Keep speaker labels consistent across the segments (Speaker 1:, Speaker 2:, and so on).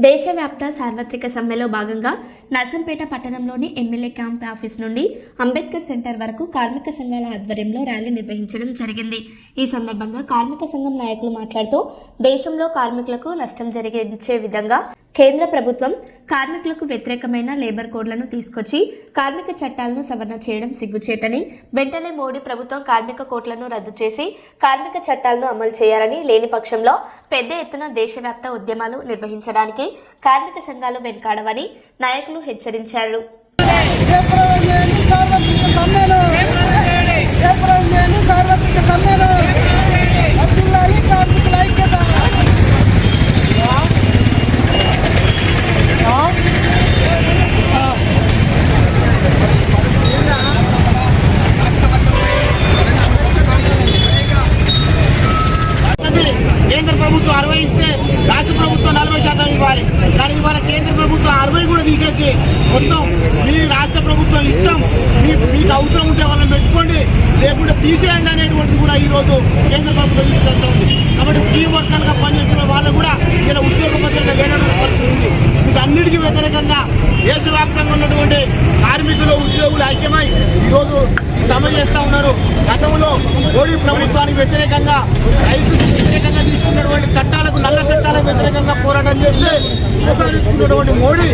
Speaker 1: దేశవ్యాప్త సార్వత్రిక సమ్మెలో భాగంగా నర్సంపేట పట్టణంలోని ఎమ్మెల్యే క్యాంప్ ఆఫీస్ నుండి అంబేద్కర్ సెంటర్ వరకు కార్మిక సంఘాల ఆధ్వర్యంలో ర్యాలీ నిర్వహించడం జరిగింది. ఈ సందర్భంగా కార్మిక సంఘం నాయకులు మాట్లాడుతూ దేశంలో కార్మికులకు నష్టం జరిగించే విధంగా కేంద్ర ప్రభుత్వం కార్మికులకు వ్యతిరేకమైన లేబర్ కోడ్లను తీసుకొచ్చి కార్మిక చట్టాలను సవరణ చేయడం సిగ్గుచేటని, వెంటనే మోడీ ప్రభుత్వం కార్మిక కోడ్లను రద్దు చేసి కార్మిక చట్టాలను అమలు చేయాలని, లేని పక్షంలో పెద్ద ఎత్తున దేశవ్యాప్త ఉద్యమాలు నిర్వహించడానికి కార్మిక సంఘాలు వెనుకాడవని నాయకులు హెచ్చరించారు.
Speaker 2: కేంద్ర ప్రభుత్వం 60 ఇస్తే రాష్ట్ర ప్రభుత్వం 40% ఇవ్వాలి. కానీ ఇవాళ కేంద్ర ప్రభుత్వం 60 కూడా తీసేసి మొత్తం మీ రాష్ట్ర ప్రభుత్వం ఇష్టం, మీకు అవసరం ఉంటే వాళ్ళని పెట్టుకోండి, లేకుంటే తీసేయండి అనేటువంటిది కూడా ఈరోజు కేంద్ర ప్రభుత్వం తీసుకెళ్తా ఉంది. కాబట్టి స్కీమ్ వర్కర్గా పనిచేసిన వాళ్ళు కూడా ఇలా ఉద్యోగ భద్రత లేనటువంటి పరిస్థితి ఉంది. వీటన్నిటికీ వ్యతిరేకంగా దేశవ్యాప్తంగా ఉన్నటువంటి కార్మికులు, ఉద్యోగులు ఐక్యమై ఈరోజు సమ్మె చేస్తూ ఉన్నారు. గతంలో మోడీ ప్రభుత్వానికి వ్యతిరేకంగా, రైతులకు వ్యతిరేకంగా తీసుకున్నటువంటి చట్టాలకు, నల్ల చట్టాలకు వ్యతిరేకంగా పోరాటం చేస్తే కొనసాగించుకున్నటువంటి మోడీ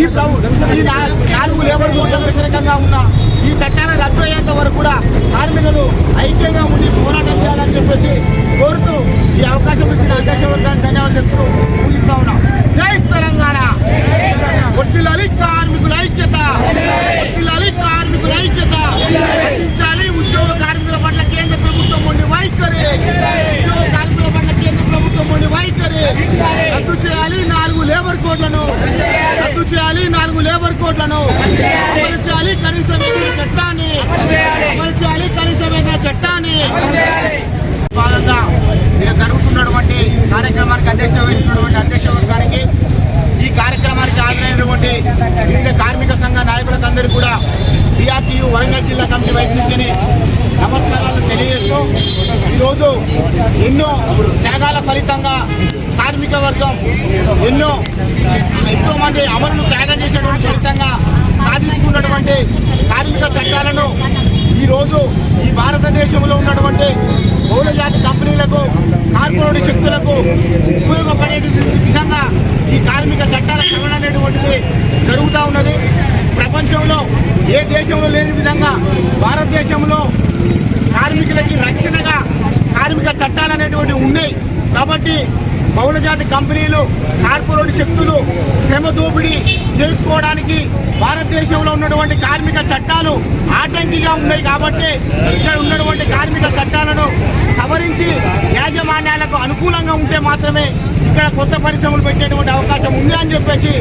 Speaker 2: ఈ 4 లేబర్ కోడ్లకు వ్యతిరేకంగా ఉన్న ఈ చట్టాన్ని రద్దు అయ్యేంత వరకు కూడా కార్మికులు ఐక్యంగా ఉండి పోరాటం చేయాలని చెప్పేసి కోరుతూ ఈ అవకాశం ఇచ్చిన అధ్యక్ష వర్గానికి ధన్యవాదాలు చెప్తూ ముగిస్తూ ఉన్నాం. జై తెలంగాణ! వర్ధిల్లాలి కార్మికుల ఐక్యత! వర్ధిల్లాలి కార్మికుల ఐక్యత! రక్షించాలి ఉద్యోగ కార్మికుల పట్ల కేంద్ర ప్రభుత్వం ఉండి వైఖరి! ఉద్యోగ కార్మికుల పట్ల కేంద్ర ప్రభుత్వం ఉండి వైఖరి! రద్దు చేయాలి 4 లేబర్ కోడ్లను! రద్దు చేయాలి 4 లేబర్ కోడ్లను! అమలు చేయాలి కనీస వేతన చట్టాన్ని! అమలు చేయాలి కనీస వేతన చట్టాన్ని! భాగంగా జరుగుతున్నటువంటి కార్యక్రమానికి అధ్యక్షత వహిస్తున్నటువంటి అధ్యక్ష వర్గానికి, ఈ కార్యక్రమానికి హాజరైనటువంటి వివిధ కార్మిక సంఘ నాయకులకు అందరికీ కూడా టీఆర్టీయూ వరంగల్ జిల్లా కమిటీ వైపు నుంచి నమస్కారాలు తెలియజేస్తూ, ఈరోజు ఎన్నో త్యాగాల ఫలితంగా కార్మిక వర్గం ఎంతో మంది అమరులు త్యాగం చేసినటువంటి ఫలితంగా సాధించుకున్నటువంటి కార్మిక చట్టాలను ఈరోజు ఈ భారతదేశంలో ఉన్నటువంటి బహుళ జాతి కంపెనీలకు, కార్పొరేట్ శక్తులకు ఉపయోగపడే విధంగా ఈ కార్మిక చట్టాల సవరణ అనేటువంటిది జరుగుతూ ఉన్నది. ప్రపంచంలో ఏ దేశంలో లేని విధంగా భారతదేశంలో కార్మికులకి రక్షణగా కార్మిక చట్టాలు అనేటువంటివి ఉన్నాయి. కాబట్టి బహుళ జాతి కంపెనీలు, కార్పొరేట్ శక్తులు శ్రమ దోపిడీ చేసుకోవడానికి భారతదేశంలో ఉన్నటువంటి కార్మిక చట్టాలు ఆటంకిగా ఉన్నాయి. కాబట్టి ఇక్కడ ఉన్నటువంటి కార్మిక చట్టాలను సవరించి యాజమాన్యాలకు అనుకూలంగా ఉంటే మాత్రమే ఇక్కడ కొత్త పరిశ్రమలు పెట్టేటువంటి అవకాశం ఉంది అని చెప్పేసి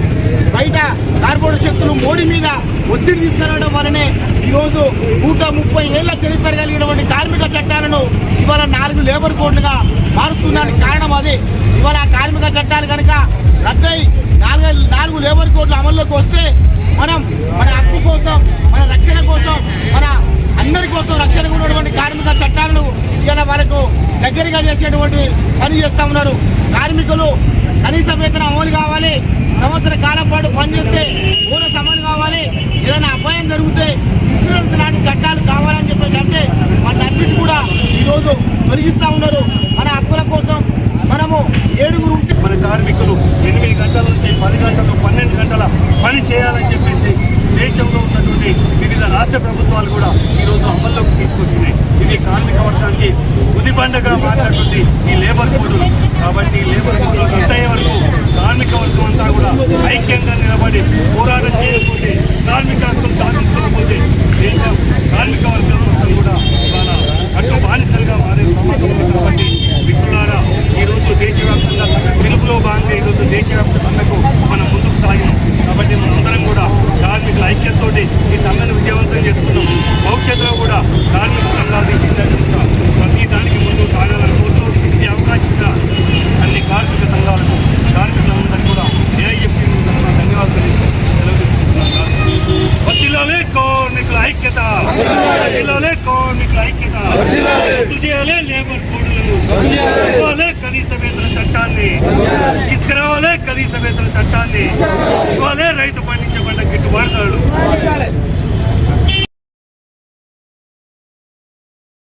Speaker 2: బయట కార్పొరేట్ శక్తులు మోడీ మీద ఒత్తిడి తీసుకురావడం వల్లనే ఈరోజు 130 ఏళ్ల చరిత్ర కలిగినటువంటి కార్మిక చట్టాలను ఇవాళ 4 లేబర్ కోడ్లుగా మారుస్తున్నానికి కారణం అది. ఇవాళ ఆ కార్మిక చట్టాలు కనుక రద్దై 4 లేబర్ కోడ్లు అమల్లోకి వస్తే మనం మన హక్కు కోసం, మన రక్షణ కోసం, మన అందరి కోసం రక్షణగా ఉన్నటువంటి కార్మిక చట్టాలను ఇలా వాళ్ళకు దగ్గరగా చేసేటువంటి పని చేస్తూ ఉన్నారు. కార్మికులు కనీస వేతనం అమలు కావాలి, సంవత్సర కాలం పాటు పనిచేస్తే బోనస్ అమలు కావాలి, ఏదైనా అపాయం జరిగితే ఇన్సూరెన్స్ లాంటి చట్టాలు కావాలని చెప్పేసి అంటే వాటన్నిటి కూడా ఈరోజు తొలగిస్తూ ఉన్నారు. మన హక్కుల కోసం మనము 7 ఉంటే
Speaker 3: మన కార్మికులు 8 గంటల నుంచి 10 గంటలు 12 గంటల పని చేయాలని చెప్పేసి దేశంలో ఉన్నటువంటి వివిధ రాష్ట్ర ప్రభుత్వాలు కూడా ఈరోజు అమల్లోకి తీసుకొచ్చినాయి. ఇది కార్మిక వర్గానికి ఉదిబండగా మారినటువంటి ఈ లేబర్ కోడ్లు. కాబట్టి ఈ లేబర్ కోడ్లు రద్దయ్యే వరకు కార్మిక వర్గం అంతా కూడా ఐక్యంగా నిలబడి పోరాటం చేయకపోతే, కార్మిక హక్కులు సాధించకపోతే దేశం కార్మిక వర్గం అంతా కూడా ఇవాళ అటు బానిసలుగా మారే ప్రమాదం ఉంది. కాబట్టి మిత్రులారా, ఈరోజు దేశవ్యాప్తంగా పిలుపులో భాగంగా ఈరోజు దేశవ్యాప్త సమ్మెకు మనం ముందుకు సాగినాం. కాబట్టి మనందరం కూడా కార్మికుల ఐక్యతతోటి ఈ సమ్మెను విజయవంతం చేసుకున్నాం. భవిష్యత్తులో కూడా కార్మిక సంఘాలు ప్రతి దానికి ముందు సాగాలని కోరుతూ ఈ అవకాశంగా అన్ని కార్మిక సంఘాలకు, కార్మికులందరికీ కూడా న్యాయజప్తి ధన్యవాదాలు సెలవు తీసుకుంటున్నాను. వర్ధిల్లాలి కార్మికుల ఐక్యత! వర్ధిల్లాలి కార్మికుల ఐక్యత! రద్దు చేయాలి లేబర్ కోడ్లను, కనీస వేతన చట్టాన్ని తీసుకురావాలి, కనీస వేతన చట్టాన్ని ఫలాన్ని ఇవాళే రైతు పండించే పంట గిట్టుబాటు ధరలు